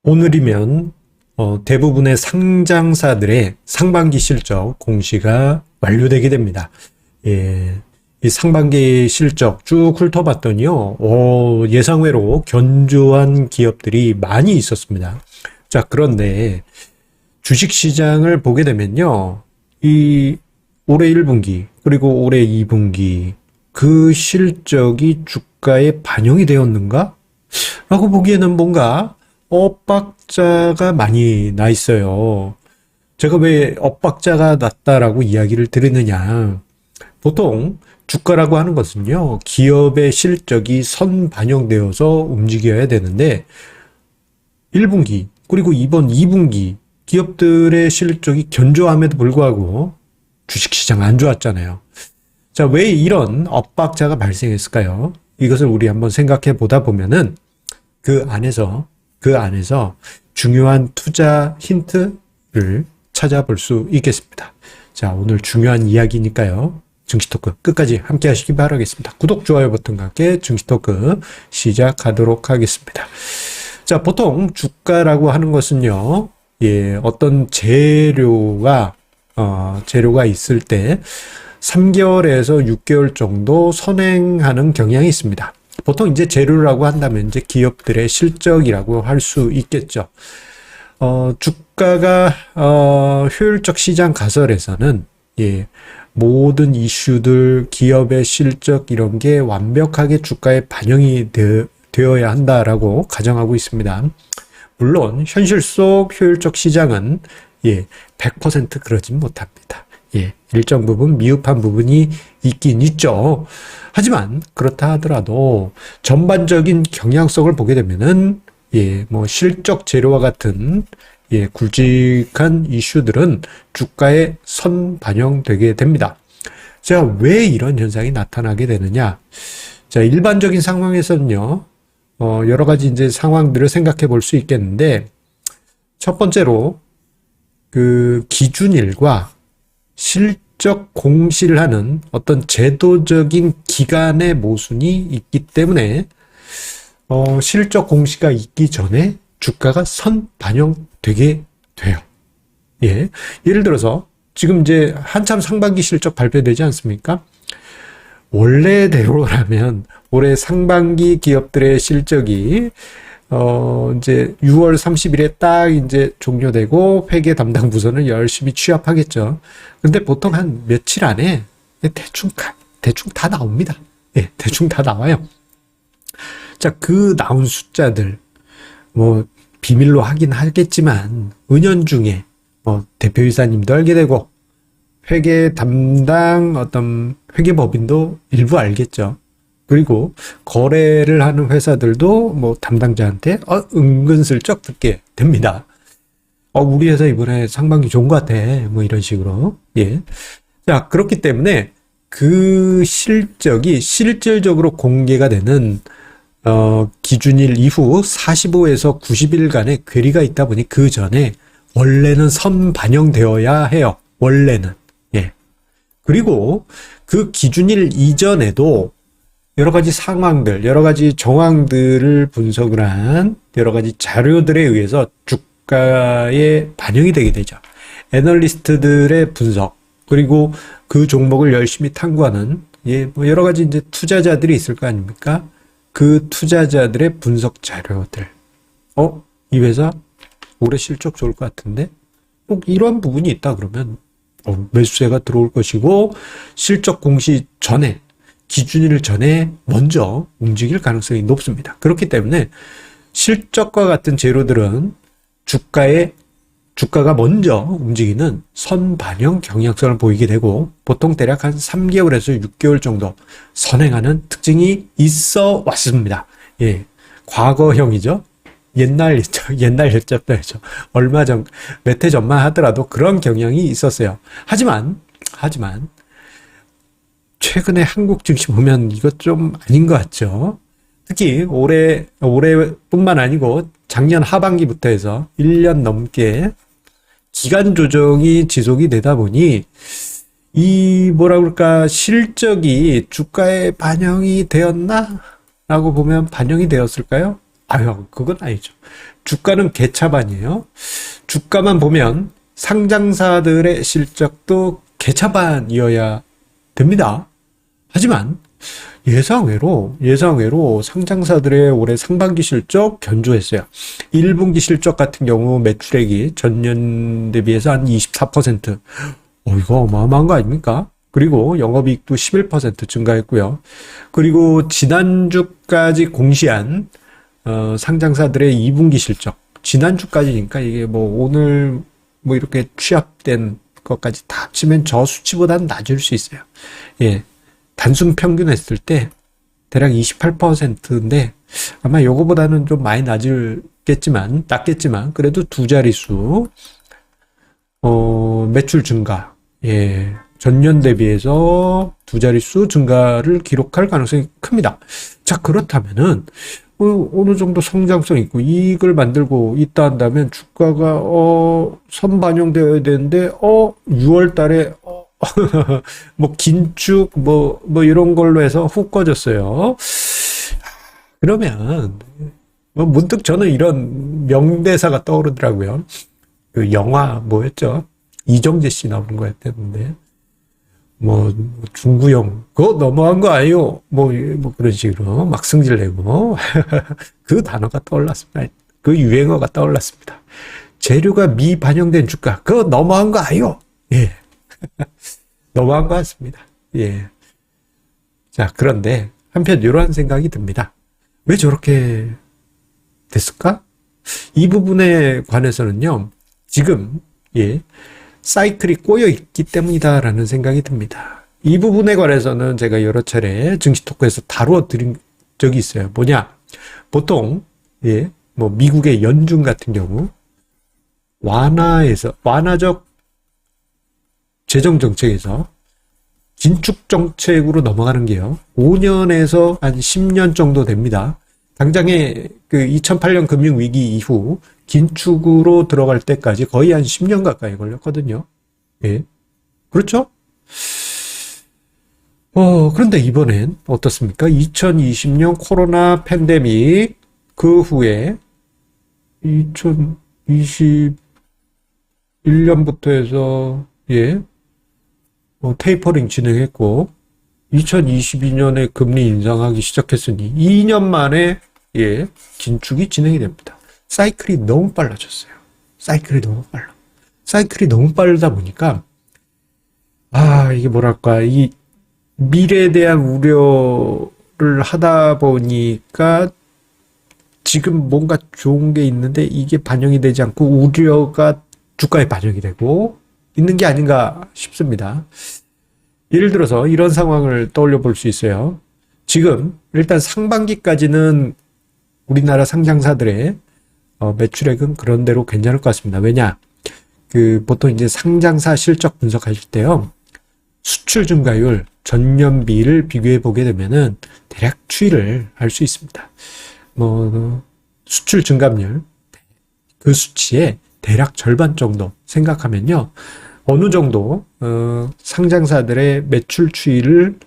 오늘이면 대부분의 상장사들의 상반기 실적 공시가 완료되게 됩니다. 예, 이 상반기 실적 쭉 훑어봤더니요, 예상외로 견조한 기업들이 많이 있었습니다. 자, 그런데 주식시장을 보게 되면요, 이 올해 1분기 그리고 올해 2분기 그 실적이 주가에 반영이 되었는가? 라고 보기에는 뭔가 엇박자가 많이 나 있어요. 제가 왜 엇박자가 났다라고 이야기를 드리느냐. 보통 주가라고 하는 것은요, 기업의 실적이 선반영되어서 움직여야 되는데 1분기 그리고 이번 2분기 기업들의 실적이 견조함에도 불구하고 주식시장 안 좋았잖아요. 자, 왜 이런 엇박자가 발생했을까요? 이것을 우리 한번 생각해 보다 보면은 그 안에서 중요한 투자 힌트를 찾아볼 수 있겠습니다. 자, 오늘 중요한 이야기니까요. 증시토크 끝까지 함께 하시기 바라겠습니다. 구독, 좋아요 버튼과 함께 증시토크 시작하도록 하겠습니다. 자, 보통 주가라고 하는 것은요, 어떤 재료가 있을 때 3개월에서 6개월 정도 선행하는 경향이 있습니다. 보통 이제 재료라고 한다면 이제 기업들의 실적이라고 할 수 있겠죠. 주가가 효율적 시장 가설에서는 모든 이슈들, 기업의 실적 이런 게 완벽하게 주가에 반영이 되어야 한다라고 가정하고 있습니다. 물론 현실 속 효율적 시장은 100% 그러진 못합니다. 일정 부분 미흡한 부분이 있긴 있죠. 하지만 그렇다 하더라도 전반적인 경향성을 보게 되면은 실적 재료와 같은 굵직한 이슈들은 주가에 선반영되게 됩니다. 자, 왜 이런 현상이 나타나게 되느냐? 자, 일반적인 상황에서는요, 여러 가지 이제 상황들을 생각해 볼 수 있겠는데, 첫 번째로 그 기준일과 실적 공시를 하는 어떤 제도적인 기간의 모순이 있기 때문에 실적 공시가 있기 전에 주가가 선반영되게 돼요. 예를 들어서 지금 이제 한참 상반기 실적 발표되지 않습니까? 원래대로라면 올해 상반기 기업들의 실적이 이제 6월 30일에 딱 이제 종료되고 회계 담당 부서는 열심히 취합하겠죠. 근데 보통 한 며칠 안에 대충 다 나옵니다. 대충 다 나와요. 자, 그 나온 숫자들 비밀로 하긴 하겠지만 은연중에 대표이사님도 알게 되고 회계 담당 어떤 회계법인도 일부 알겠죠. 그리고 거래를 하는 회사들도 담당자한테 은근슬쩍 듣게 됩니다. 우리 회사 이번에 상반기 좋은 것 같아. 이런 식으로. 자, 그렇기 때문에 그 실적이 실질적으로 공개가 되는 기준일 이후 45에서 90일간의 괴리가 있다 보니 그 전에 원래는 선반영되어야 해요. 원래는. 그리고 그 기준일 이전에도 여러 가지 상황들, 여러 가지 정황들을 분석을 한 여러 가지 자료들에 의해서 주가에 반영이 되게 되죠. 애널리스트들의 분석, 그리고 그 종목을 열심히 탐구하는 여러 가지 이제 투자자들이 있을 거 아닙니까? 그 투자자들의 분석 자료들. 이 회사 올해 실적 좋을 것 같은데? 이런 부분이 있다 그러면 매수세가 들어올 것이고 실적 공시 전에 기준일 전에 먼저 움직일 가능성이 높습니다. 그렇기 때문에 실적과 같은 재료들은 주가가 먼저 움직이는 선반영 경향성을 보이게 되고 보통 대략 한 3개월에서 6개월 정도 선행하는 특징이 있어 왔습니다. 과거형이죠. 옛날 일적들이죠. 얼마 전, 몇 해 전만 하더라도 그런 경향이 있었어요. 하지만 최근에 한국 증시 보면 이것 좀 아닌 것 같죠. 특히 올해뿐만 아니고 작년 하반기부터 해서 1년 넘게 기간 조정이 지속이 되다 보니 실적이 주가에 반영이 되었나? 라고 보면 반영이 되었을까요? 그건 아니죠. 주가는 개차반이에요. 주가만 보면 상장사들의 실적도 개차반이어야 됩니다. 하지만 예상외로 상장사들의 올해 상반기 실적 견조했어요. 1분기 실적 같은 경우 매출액이 전년 대비해서 한 24%. 이거 어마어마한 거 아닙니까? 그리고 영업이익도 11% 증가했고요. 그리고 지난주까지 공시한 상장사들의 2분기 실적, 지난주까지니까 이게 뭐 오늘 뭐 이렇게 취합된 것까지 다 합치면 저 수치보다는 낮을 수 있어요. 예. 단순 평균 했을 때 대략 28%인데 아마 요거보다는 좀 많이 낮겠지만 그래도 두 자릿수 매출 증가, 예, 전년 대비해서 두 자릿수 증가를 기록할 가능성이 큽니다. 자, 그렇다면은 어느 정도 성장성 있고 이익을 만들고 있다 한다면 주가가 선반영되어야 되는데 6월 달에 뭐 긴축 뭐 이런 걸로 해서 훅 꺼졌어요. 그러면 문득 저는 이런 명대사가 떠오르더라고요. 그 영화 뭐였죠? 이정재 씨 나오는 거였는데 뭐 중구형 그거 너무한 거 아니요? 뭐 그런 식으로 막 승질내고 그 단어가 떠올랐습니다. 그 유행어가 떠올랐습니다. 재료가 미반영된 주가 그거 너무한 거 아니요? 예. 너무한 것 같습니다. 예. 자, 그런데 한편 이러한 생각이 듭니다. 왜 저렇게 됐을까? 이 부분에 관해서는요, 지금, 예, 사이클이 꼬여 있기 때문이다라는 생각이 듭니다. 이 부분에 관해서는 제가 여러 차례 증시 토크에서 다루어 드린 적이 있어요. 뭐냐? 보통, 예, 뭐, 미국의 연준 같은 경우, 완화적 재정 정책에서 긴축 정책으로 넘어가는 게요. 5년에서 한 10년 정도 됩니다. 당장에 그 2008년 금융 위기 이후 긴축으로 들어갈 때까지 거의 한 10년 가까이 걸렸거든요. 예. 그렇죠? 그런데 이번엔 어떻습니까? 2020년 코로나 팬데믹 그 후에 2021년부터 해서 예. 테이퍼링 진행했고 2022년에 금리 인상하기 시작했으니 2년 만에 예, 긴축이 진행이 됩니다. 사이클이 너무 빨라졌어요. 사이클이 너무 빠르다 보니까 이게 뭐랄까 이 미래에 대한 우려를 하다 보니까 지금 뭔가 좋은 게 있는데 이게 반영이 되지 않고 우려가 주가에 반영이 되고 있는 게 아닌가 싶습니다. 예를 들어서 이런 상황을 떠올려 볼 수 있어요. 지금 일단 상반기까지는 우리나라 상장사들의 매출액은 그런대로 괜찮을 것 같습니다. 왜냐? 보통 이제 상장사 실적 분석하실 때요. 수출 증가율 전년비를 비교해 보게 되면은 대략 추이를 알 수 있습니다. 수출 증감률 그 수치의 대략 절반 정도 생각하면요. 어느 정도 상장사들의 매출 추이를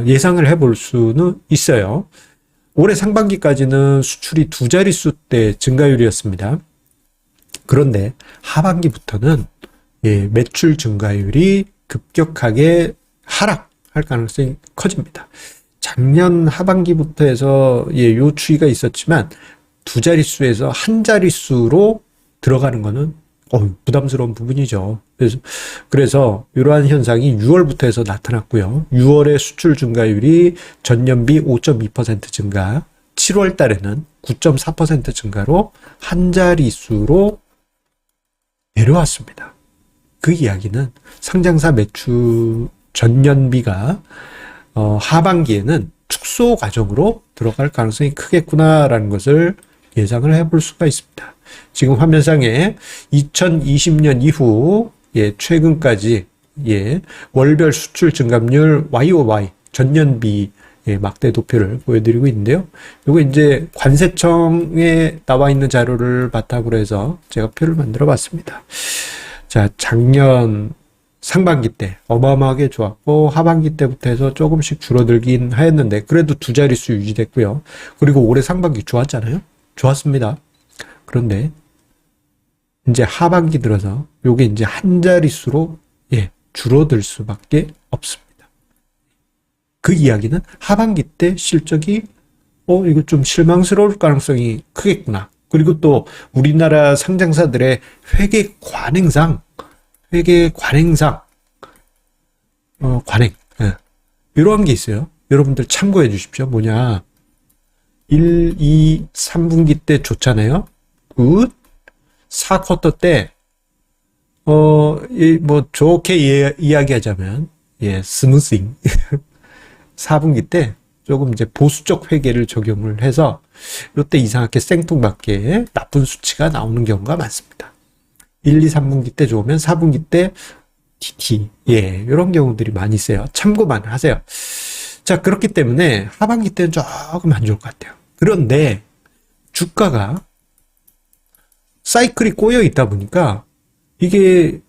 예상을 해볼 수는 있어요. 올해 상반기까지는 수출이 두 자릿수 대 증가율이었습니다. 그런데 하반기부터는 매출 증가율이 급격하게 하락할 가능성이 커집니다. 작년 하반기부터 해서 요 추이가 있었지만 두 자릿수에서 한 자릿수로 들어가는 거는 부담스러운 부분이죠. 그래서 이러한 현상이 6월부터 해서 나타났고요. 6월에 수출 증가율이 전년비 5.2% 증가, 7월 달에는 9.4% 증가로 한 자릿수로 내려왔습니다. 그 이야기는 상장사 매출 전년비가 하반기에는 축소 과정으로 들어갈 가능성이 크겠구나라는 것을 예상을 해볼 수가 있습니다. 지금 화면상에 2020년 이후 최근까지 월별 수출 증감률 YOY 전년비 막대 도표를 보여드리고 있는데요. 이거 이제 관세청에 나와 있는 자료를 바탕으로 해서 제가 표를 만들어 봤습니다. 자, 작년 상반기 때 어마어마하게 좋았고 하반기 때부터 해서 조금씩 줄어들긴 하였는데 그래도 두 자릿수 유지됐고요. 그리고 올해 상반기 좋았잖아요. 좋았습니다. 그런데 이제 하반기 들어서 요게 이제 한 자릿수로 줄어들 수밖에 없습니다. 그 이야기는 하반기 때 실적이 이거 좀 실망스러울 가능성이 크겠구나. 그리고 또 우리나라 상장사들의 회계 관행상 관행 이러한 게 있어요. 여러분들 참고해 주십시오. 뭐냐, 1, 2, 3분기 때 좋잖아요. 굿. 4쿼터 때 뭐 좋게 이야기하자면 스무싱 4분기 때 조금 이제 보수적 회계를 적용을 해서 이때 이상하게 생뚱맞게 나쁜 수치가 나오는 경우가 많습니다. 1, 2, 3분기 때 좋으면 4분기 때 TT 이런 경우들이 많이 있어요. 참고만 하세요. 자, 그렇기 때문에 하반기 때는 조금 안 좋을 것 같아요. 그런데 주가가 사이클이 꼬여 있다 보니까 이게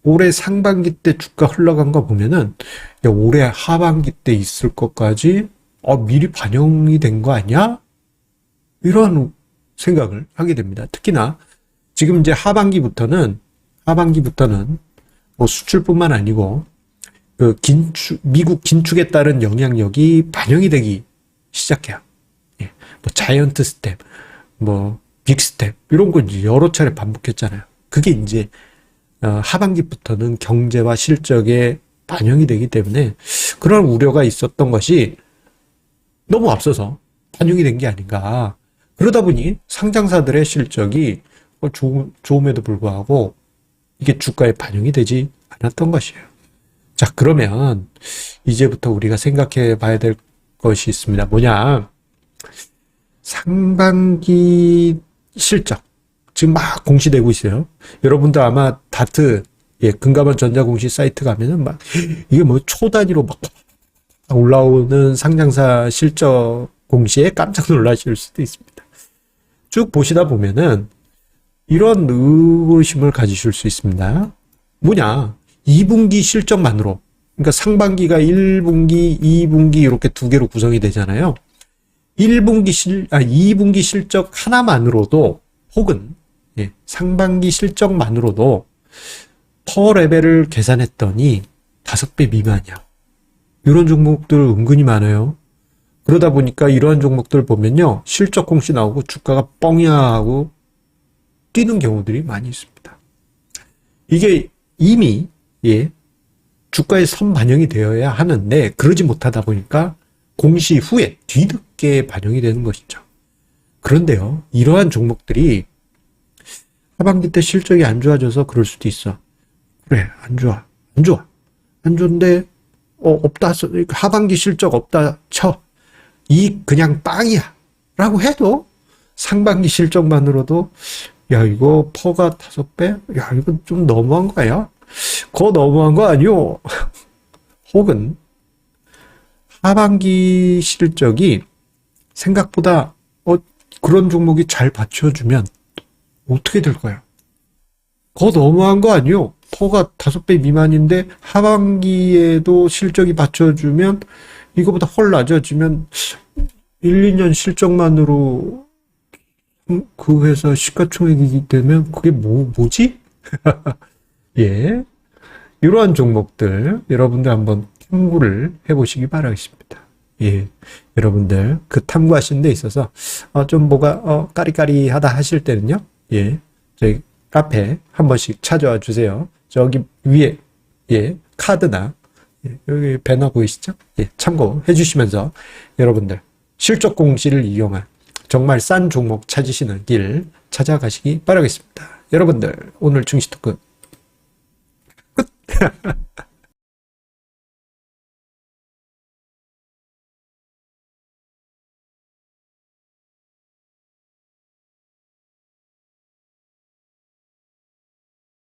올해 상반기 때 주가 흘러간 거 보면은 올해 하반기 때 있을 것까지 미리 반영이 된 거 아니야? 이런 생각을 하게 됩니다. 특히나 지금 이제 하반기부터는 뭐 수출뿐만 아니고 미국 긴축에 따른 영향력이 반영이 되기 시작해요. 뭐 자이언트 스텝, 뭐 빅 스텝 이런 거 이제 여러 차례 반복했잖아요. 그게 이제 하반기부터는 경제와 실적에 반영이 되기 때문에 그런 우려가 있었던 것이 너무 앞서서 반영이 된 게 아닌가. 그러다 보니 상장사들의 실적이 좋음에도 불구하고 이게 주가에 반영이 되지 않았던 것이에요. 자, 그러면 이제부터 우리가 생각해 봐야 될 것이 있습니다. 뭐냐, 상반기 실적 지금 막 공시되고 있어요. 여러분들 아마 다트 금감원 전자공시 사이트 가면은 막 이게 뭐 초 단위로 막 올라오는 상장사 실적 공시에 깜짝 놀라실 수도 있습니다. 쭉 보시다 보면은 이런 의구심을 가지실 수 있습니다. 뭐냐, 2분기 실적만으로, 그러니까 상반기가 1분기, 2분기 이렇게 두 개로 구성이 되잖아요. 2분기 실적 하나만으로도 혹은 상반기 실적만으로도 퍼 레벨을 계산했더니 5배 미만이야. 이런 종목들 은근히 많아요. 그러다 보니까 이러한 종목들 보면요, 실적 공시 나오고 주가가 뻥이야 하고 뛰는 경우들이 많이 있습니다. 이게 이미 주가에 선 반영이 되어야 하는데 그러지 못하다 보니까 공시 후에 뒤늦게 반영이 되는 것이죠. 그런데요, 이러한 종목들이 하반기 때 실적이 안 좋아져서 그럴 수도 있어. 그래, 안 좋아. 안 좋은데 없다. 하반기 실적 없다 쳐. 그냥 빵이야 라고 해도 상반기 실적만으로도 야, 이거 퍼가 5배? 야, 이거 좀 너무한 거야. 그거 너무한 거 아니요? 혹은 하반기 실적이 생각보다 그런 종목이 잘 받쳐주면 어떻게 될까요? 그거 너무한 거 아니요? 퍼가 5배 미만인데 하반기에도 실적이 받쳐주면 이거보다 훨 낮아지면 1, 2년 실적만으로 그 회사 시가총액이기 때문에 그게 뭐지? 이러한 종목들 여러분들 한번 탐구를 해보시기 바라겠습니다. 여러분들 그 탐구하시는 데 있어서 좀 뭐가 까리까리하다 하실 때는요, 저희 카페 한 번씩 찾아와 주세요. 저기 위에 카드나 여기 배너 보이시죠? 참고해 주시면서 여러분들 실적 공시를 이용한 정말 싼 종목 찾으시는 길 찾아가시기 바라겠습니다. 여러분들 오늘 증시 토크 끝!